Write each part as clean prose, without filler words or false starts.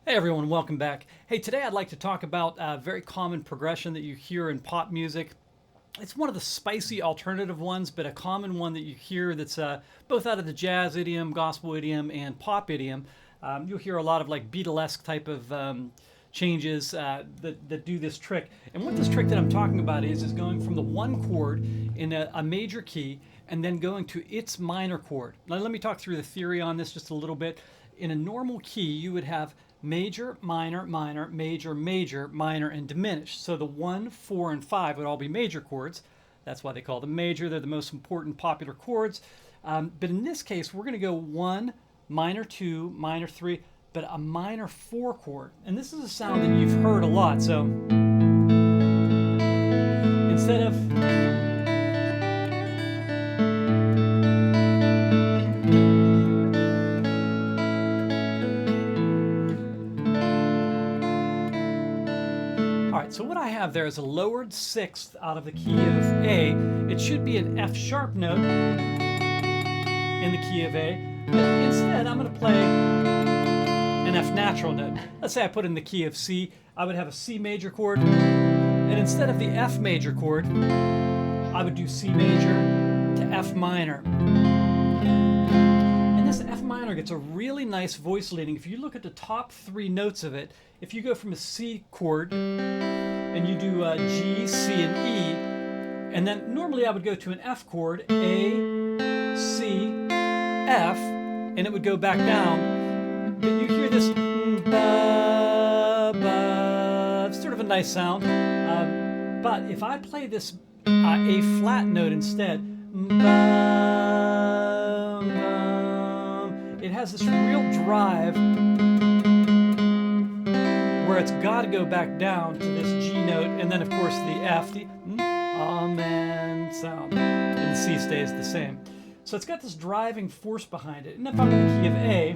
Hey everyone, welcome back. Hey, today I'd like to talk about a very common progression that you hear in pop music. It's one of the spicy alternative ones, but a common one that you hear that's both out of the jazz idiom, gospel idiom, and pop idiom. You'll hear a lot of like Beatlesque type of changes that do this trick. And what this trick that I'm talking about is going from the one chord in a major key and then going to its minor chord. Now let me talk through the theory on this just a little bit. In a normal key, you would have major, minor, minor, major, major, minor, and diminished. So the 1, 4, and 5 would all be major chords. That's why they call them major. They're the most important popular chords. But in this case, we're going to go 1, minor 2, minor 3, but a minor 4 chord. And this is a sound that you've heard a lot. So instead of so what I have there is a lowered sixth out of the key of A. It should be an F sharp note in the key of A, but instead I'm going to play an F natural note. Let's say I put it in the key of C. I would have a C major chord, and instead of the F major chord, I would do C major to F minor. And this F minor gets a really nice voice leading. If you look at the top 3 notes of it, if you go from a C chord and you do G, C, and E, and then normally I would go to an F chord, A, C, F, and it would go back down. But you hear this ba, ba, it's sort of a nice sound. But if I play this A flat note instead, ba, ba, it has this real drive where it's got to go back down to this G note, and then of course the F, the amen sound, and the C stays the same. So it's got this driving force behind it. And if I'm in the key of A,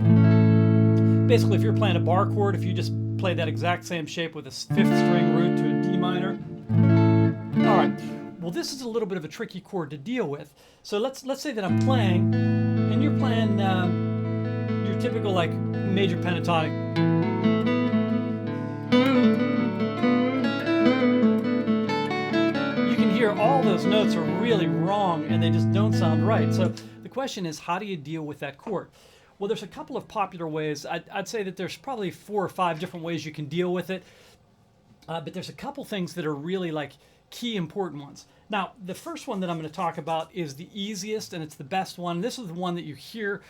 basically if you're playing a bar chord, if you just play that exact same shape with a 5th string root to a D minor. All right, well this is a little bit of a tricky chord to deal with. So let's say that I'm playing, and you're playing your typical like major pentatonic. You can hear all those notes are really wrong and they just don't sound right. So the question is, how do you deal with that chord? Well, there's a couple of popular ways. I'd say that there's probably 4 or 5 different ways you can deal with it. But there's a couple things that are really like key important ones. Now, the first one that I'm going to talk about is the easiest and it's the best one. This is the one that you hear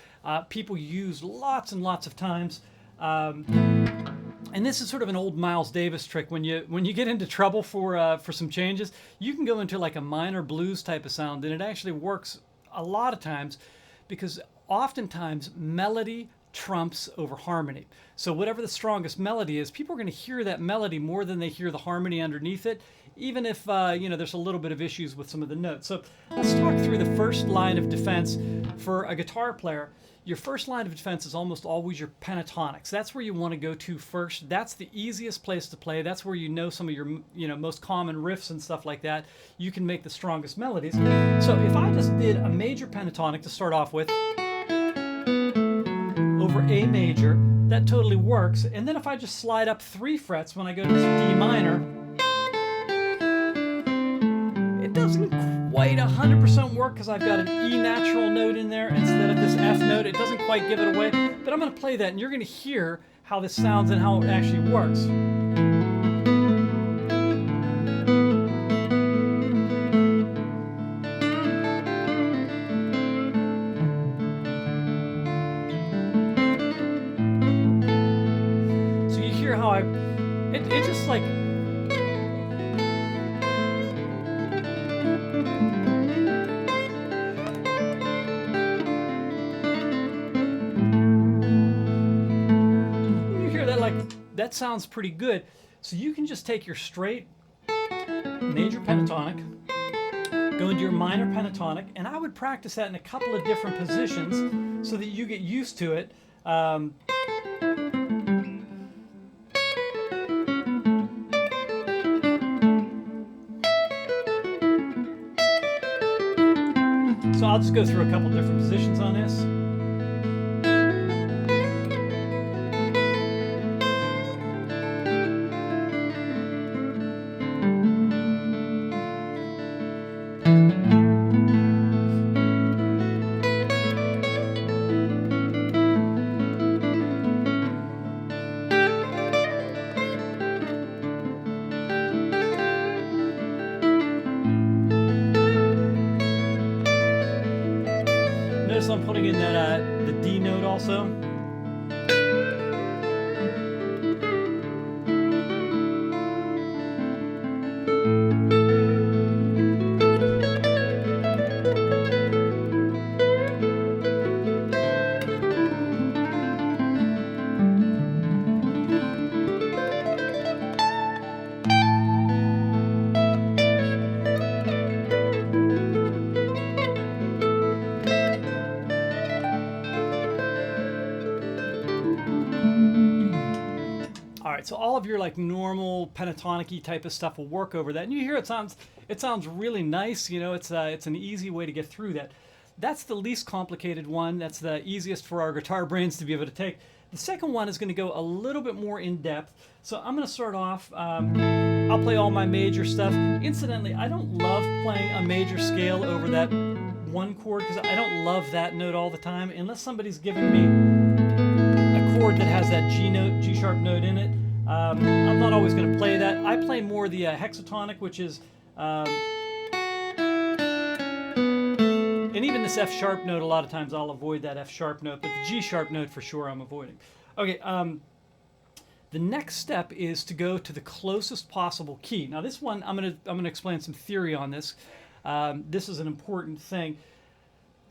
people use lots and lots of times. And this is sort of an old Miles Davis trick. When you get into trouble for some changes, you can go into like a minor blues type of sound, and it actually works a lot of times because oftentimes melody trumps over harmony. So whatever the strongest melody is, people are going to hear that melody more than they hear the harmony underneath it, even if there's a little bit of issues with some of the notes. So let's talk through the first line of defense for a guitar player. Your first line of defense is almost always your pentatonics. That's where you want to go to first. That's the easiest place to play. That's where you know some of your most common riffs and stuff like that. You can make the strongest melodies. So if I just did a major pentatonic to start off with over A major, that totally works. And then if I just slide up 3 frets when I go to D minor, it doesn't quite 100% work because I've got an E natural note in there instead of this F note. It doesn't quite give it away, but I'm going to play that and you're going to hear how this sounds and how it actually works. So you hear how it just like that sounds pretty good. So you can just take your straight major pentatonic, go into your minor pentatonic, and I would practice that in a couple of different positions so that you get used to it. So I'll just go through a couple different positions on this. notice I'm putting in that the D note also. All right, so all of your like normal pentatonic-y type of stuff will work over that, and you hear it sounds really nice. You know, it's an easy way to get through that. That's the least complicated one. That's the easiest for our guitar brains to be able to take. The second one is going to go a little bit more in depth. So I'm going to start off. I'll play all my major stuff. Incidentally, I don't love playing a major scale over that one chord because I don't love that note all the time unless somebody's giving me a chord that has that G note, G sharp note in it. I'm not always going to play that. I play more the hexatonic, which is, and even this F sharp note, a lot of times I'll avoid that F sharp note, but the G sharp note for sure I'm avoiding. Okay, the next step is to go to the closest possible key. Now this one, I'm gonna explain some theory on this. This is an important thing.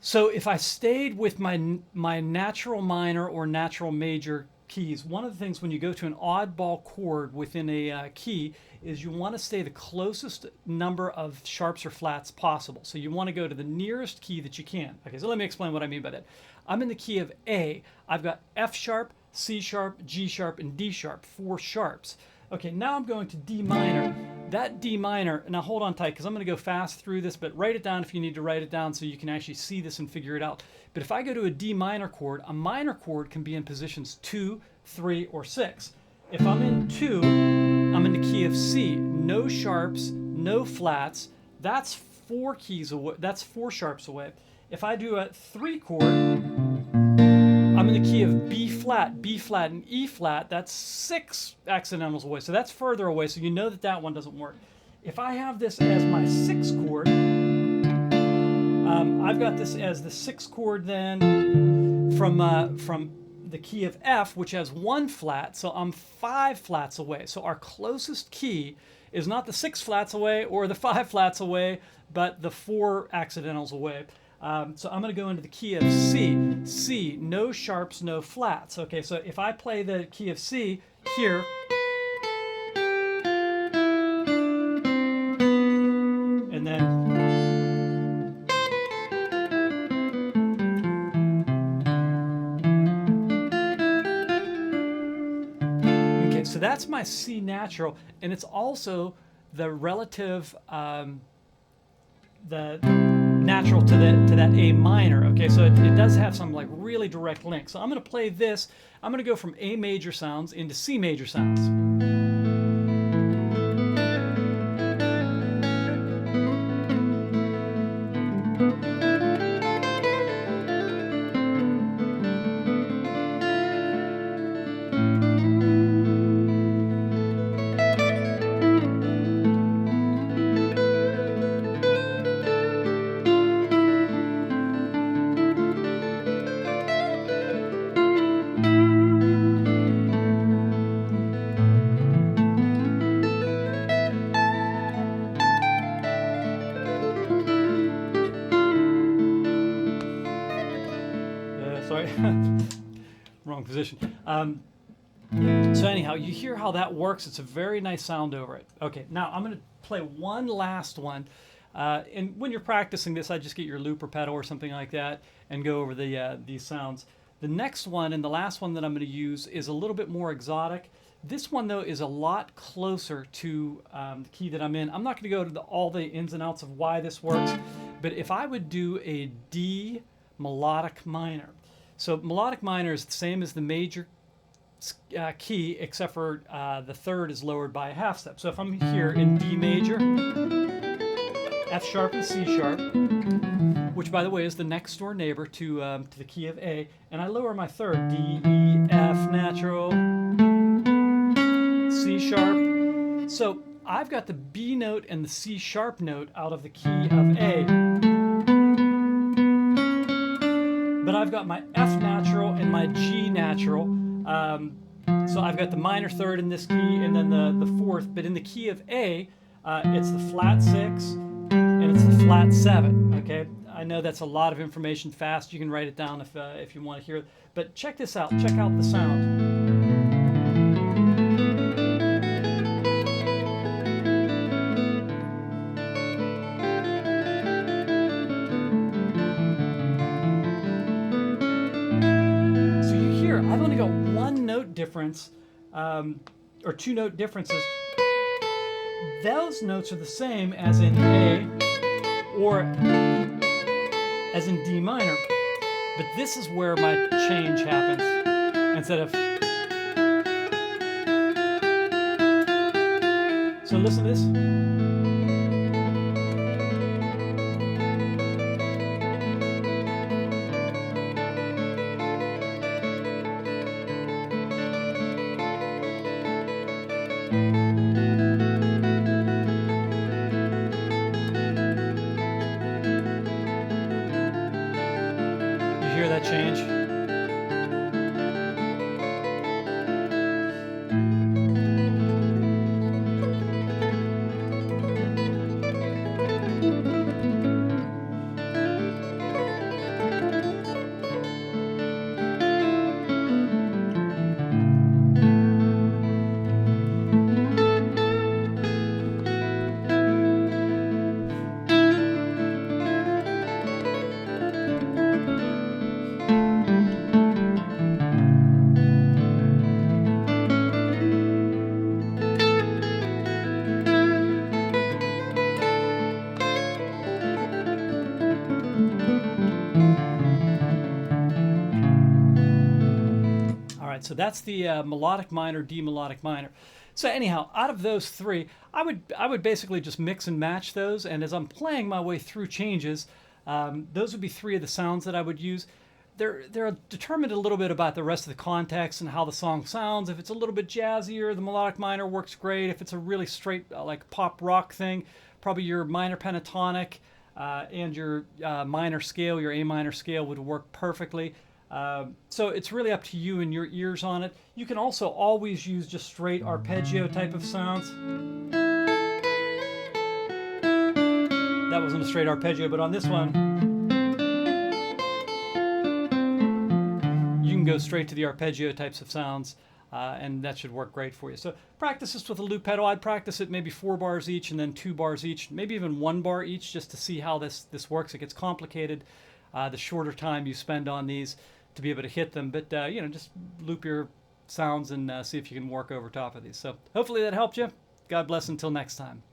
So if I stayed with my natural minor or natural major keys, one of the things when you go to an oddball chord within a key is you want to stay the closest number of sharps or flats possible. So you want to go to the nearest key that you can. Okay, so let me explain what I mean by that. I'm in the key of A. I've got F sharp, C sharp, G sharp, and D sharp, 4 sharps. Okay, now I'm going to D minor. That D minor, now hold on tight because I'm going to go fast through this, but write it down if you need to write it down so you can actually see this and figure it out. But if I go to a D minor chord, a minor chord can be in positions 2, 3, or 6. If I'm in 2, I'm in the key of C. No sharps, no flats. That's 4 keys away. That's 4 sharps away. If I do a 3 chord, I'm in the key of B flat, and E flat. That's 6 accidentals away. So that's further away. So you know that that one doesn't work. If I have this as my 6 chord, I've got this as the 6 chord then from the key of F, which has 1 flat. So I'm 5 flats away. So our closest key is not the 6 flats away or the 5 flats away, but the 4 accidentals away. So I'm going to go into the key of C. C, no sharps, no flats. Okay, so if I play the key of C here, and then okay, so that's my C natural, and it's also the relative the natural to that A minor. Okay, so it does have some like really direct link. So I'm going to play this. I'm going to go from A major sounds into C major sounds. Sorry, wrong position. So anyhow, you hear how that works. It's a very nice sound over it. Okay, now I'm going to play one last one. And when you're practicing this, I just get your looper pedal or something like that and go over these sounds. The next one and the last one that I'm going to use is a little bit more exotic. This one, though, is a lot closer to the key that I'm in. I'm not going to go to all the ins and outs of why this works, but if I would do a D melodic minor. So melodic minor is the same as the major key, except for the third is lowered by a half step. So if I'm here in D major, F sharp and C sharp, which by the way is the next door neighbor to the key of A, and I lower my third, D, E, F natural, C sharp. So I've got the B note and the C sharp note out of the key of A. but I've got my F natural and my G natural. So I've got the minor third in this key and then the fourth, but in the key of A, it's the flat 6 and it's the flat 7, okay? I know that's a lot of information fast. You can write it down if you want to hear it. But check this out. Check out the sound. I've only got one note difference, or two note differences. Those notes are the same as in A or as in D minor, but this is where my change happens. Instead of... So listen to this. Hear that change? So that's the melodic minor, D melodic minor. So anyhow, out of those three, I would basically just mix and match those. And as I'm playing my way through changes, those would be three of the sounds that I would use. They're determined a little bit about the rest of the context and how the song sounds. If it's a little bit jazzier, the melodic minor works great. If it's a really straight like pop rock thing, probably your minor pentatonic and your minor scale, your A minor scale would work perfectly. So it's really up to you and your ears on it. You can also always use just straight arpeggio type of sounds. That wasn't a straight arpeggio, but on this one, you can go straight to the arpeggio types of sounds, and that should work great for you. So practice this with a loop pedal. I'd practice it maybe 4 bars each and then 2 bars each, maybe even 1 bar each, just to see how this works. It gets complicated the shorter time you spend on these to be able to hit them, but just loop your sounds and see if you can work over top of these. So hopefully that helped you. God bless until next time.